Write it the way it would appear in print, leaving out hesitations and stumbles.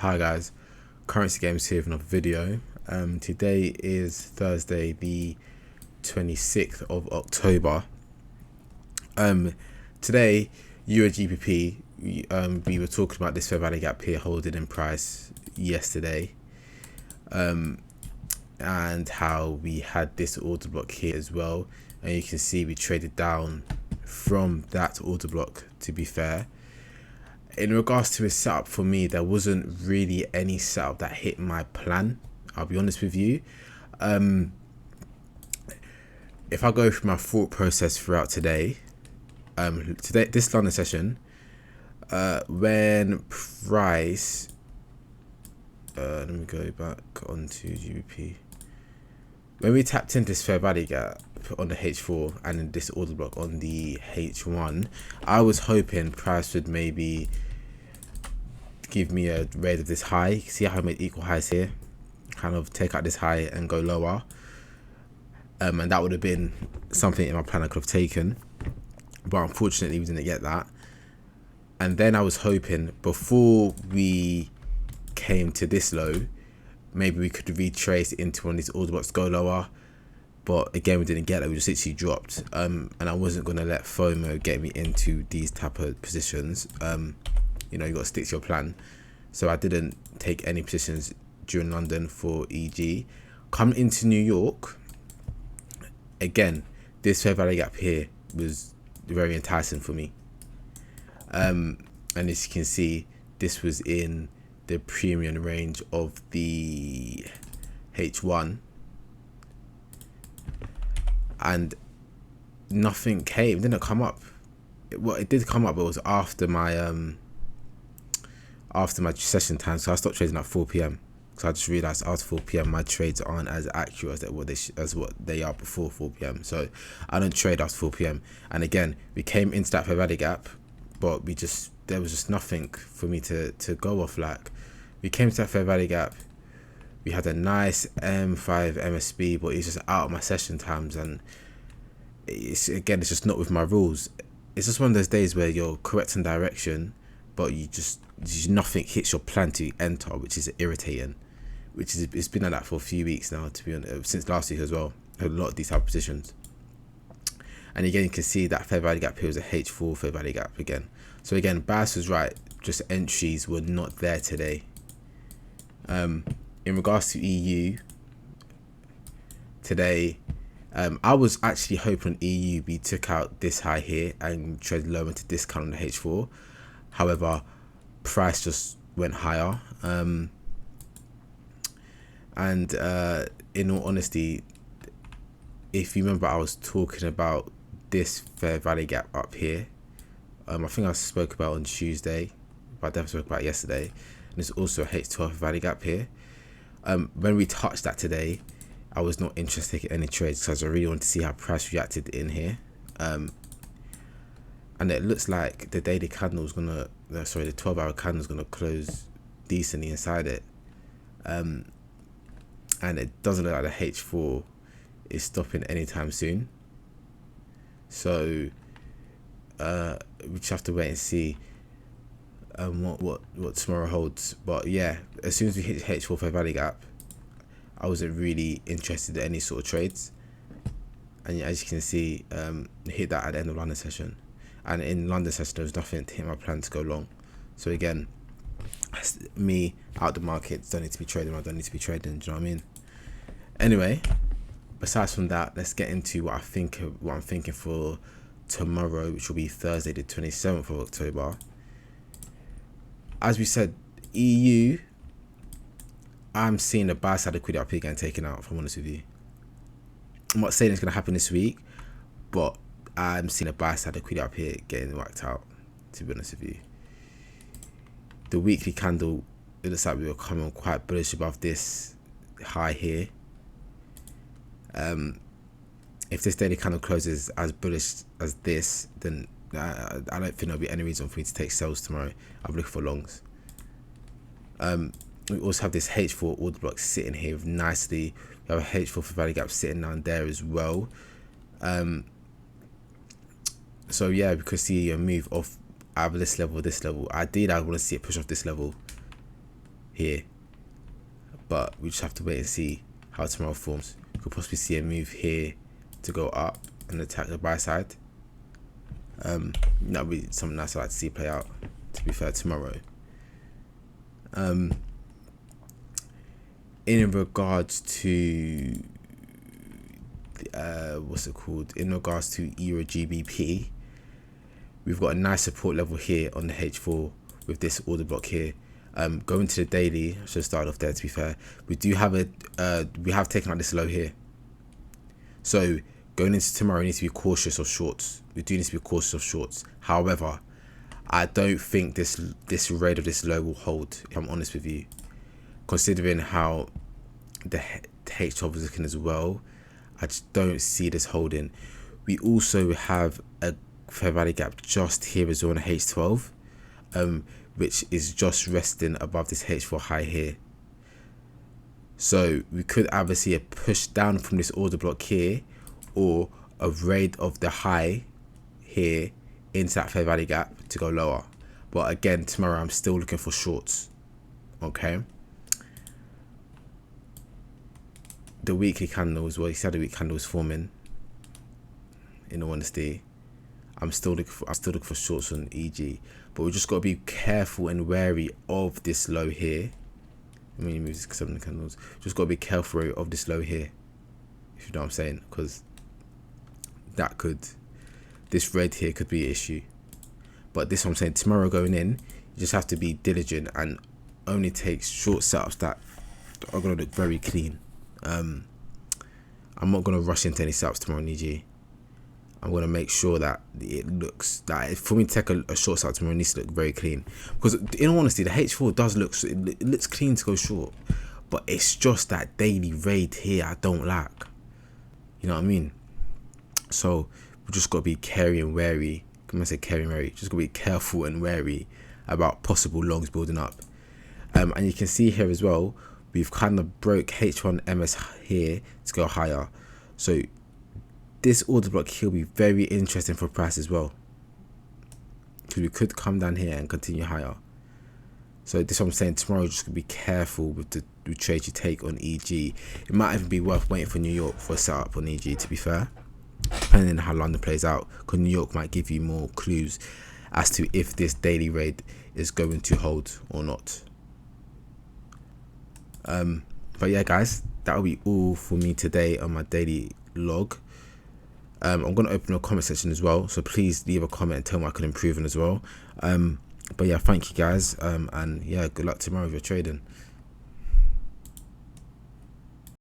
Hi guys, Currency Games here with another video. Today is Thursday the 26th of October. Today Eurgbp, we were talking about this fair value gap here holding in price yesterday, and how we had this order block here as well, and you can see we traded down from that order block. To be fair, in regards to his setup, for me there wasn't really any setup that hit my plan, I'll be honest with you. If I go through my thought process throughout today, this London session, when price, let me go back onto GBP. When we tapped into this fair value gap on the H4 and in this order block on the H1, I was hoping price would maybe give me a raid of this high. See how I made equal highs here, kind of take out this high and go lower, and that would have been something in my plan I could have taken, but unfortunately we didn't get that. And then I was hoping before we came to this low, maybe we could retrace into one of these order blocks, go lower, but again we didn't get that. We just literally dropped, and I wasn't going to let FOMO get me into these type of positions. You know, you got to stick to your plan. So I didn't take any positions during London for EG. Coming into New York, again, this fair value gap here was very enticing for me, and as you can see, this was in the premium range of the H1, and nothing came. It didn't come up. Well, it did come up, but it was after my session time, so I stopped trading at 4 p.m. So I just realized after 4 p.m. my trades aren't as accurate as what they are before 4 p.m. So I don't trade after 4 p.m. And again, we came into that fair value gap, but there was just nothing for me to go off. Like, we came to that fair value gap, we had a nice M5 MSB, but it's just out of my session times, and it's just not with my rules. It's just one of those days where you're correcting direction, but nothing hits your plan to enter, which is irritating. It's been like that for a few weeks now, to be honest, since last week as well. A lot of these type of positions. And again, you can see that fair value gap here was a H4 fair value gap again. So again, Bias was right, just entries were not there today. In regards to EU today, I was actually hoping EU we took out this high here and traded low into discount on the H4. However, price just went higher, and in all honesty, if you remember, I was talking about this fair value gap up here. I think I spoke about on Tuesday, but I definitely spoke about it yesterday. And there's also a H12 value gap here. When we touched that today, I was not interested in any trades because I really wanted to see how price reacted in here. And it looks like the daily candle is gonna, the 12-hour candle is gonna close decently inside it. And it doesn't look like the H4 is stopping anytime soon. So we just have to wait and see what tomorrow holds. But yeah, as soon as we hit H4 fair value gap, I wasn't really interested in any sort of trades. And as you can see, hit that at the end of London session. And in London session, there was nothing to hit my plan to go long. So again, me out the market, don't need to be trading. I don't need to be trading. Do you know what I mean? Anyway, besides from that, let's get into what I'm thinking for tomorrow, which will be Thursday, the 27th of October. As we said, EU, I'm seeing the buy side liquidity up here getting taken out. If I'm honest with you, I'm not saying it's gonna happen this week, but I'm seeing a buy side liquidity up here getting whacked out, to be honest with you. The weekly candle, it looks like we were coming quite bullish above this high here. If this daily candle closes as bullish as this, then I don't think there'll be any reason for me to take sales tomorrow. I'm looking for longs. We also have this H4 order block sitting here nicely. We have a H4 for value gap sitting down there as well. So yeah, we could see a move off either this level or this level. Ideally, I want to see it push off this level. here, but we just have to wait and see how tomorrow forms. You could possibly see a move here to go up and attack the buy side. That'll be something nice I'd like to see play out, to be fair, tomorrow. In regards to what's it called? In regards to Eurgbp, we've got a nice support level here on the H4 with this order block here. Going to the daily, I should start off there, to be fair. We do have we have taken out this low here. So going into tomorrow, we need to be cautious of shorts. We do need to be cautious of shorts. However, I don't think this raid of this low will hold, if I'm honest with you. Considering how the H12 is looking as well, I just don't see this holding. We also have a fair value gap just here as well on the H12, which is just resting above this H4 high here. So we could either see a push down from this order block here, or a raid of the high here into that fair value gap to go lower. But again, tomorrow I'm still looking for shorts. Okay. The weekly candles, well, you said the weekly candle is forming. In all honesty, I'm still looking for shorts on EG, but we just got to be careful and wary of this low here. I mean, moves 7 candles. Just got to be careful of this low here, if you know what I'm saying, because this red here could be an issue. But this, what I'm saying, tomorrow going in, you just have to be diligent and only take short setups that are gonna look very clean. I'm not gonna rush into any setups tomorrow on EG. I'm going to make sure that it looks, that for me to take a short setup tomorrow, it needs to look very clean. Because in all honesty, the H4 does look, it looks clean to go short. But it's just that daily raid here I don't like. You know what I mean? So we just got to be carry and wary. When I say carry and wary, just got to be careful and wary about possible longs building up. And you can see here as well, we've kind of broke H1 MS here to go higher. So this order block here will be very interesting for price as well, because we could come down here and continue higher. So this is what I'm saying, tomorrow just gonna be careful with the trades you take on EG. It might even be worth waiting for New York for a setup on EG, to be fair, depending on how London plays out, because New York might give you more clues as to if this daily raid is going to hold or not. But yeah guys, that will be all for me today on my daily log. I'm going to open a comment section as well, so please leave a comment and tell me I can improve on as well. But yeah, thank you guys, and yeah, good luck tomorrow if you're trading.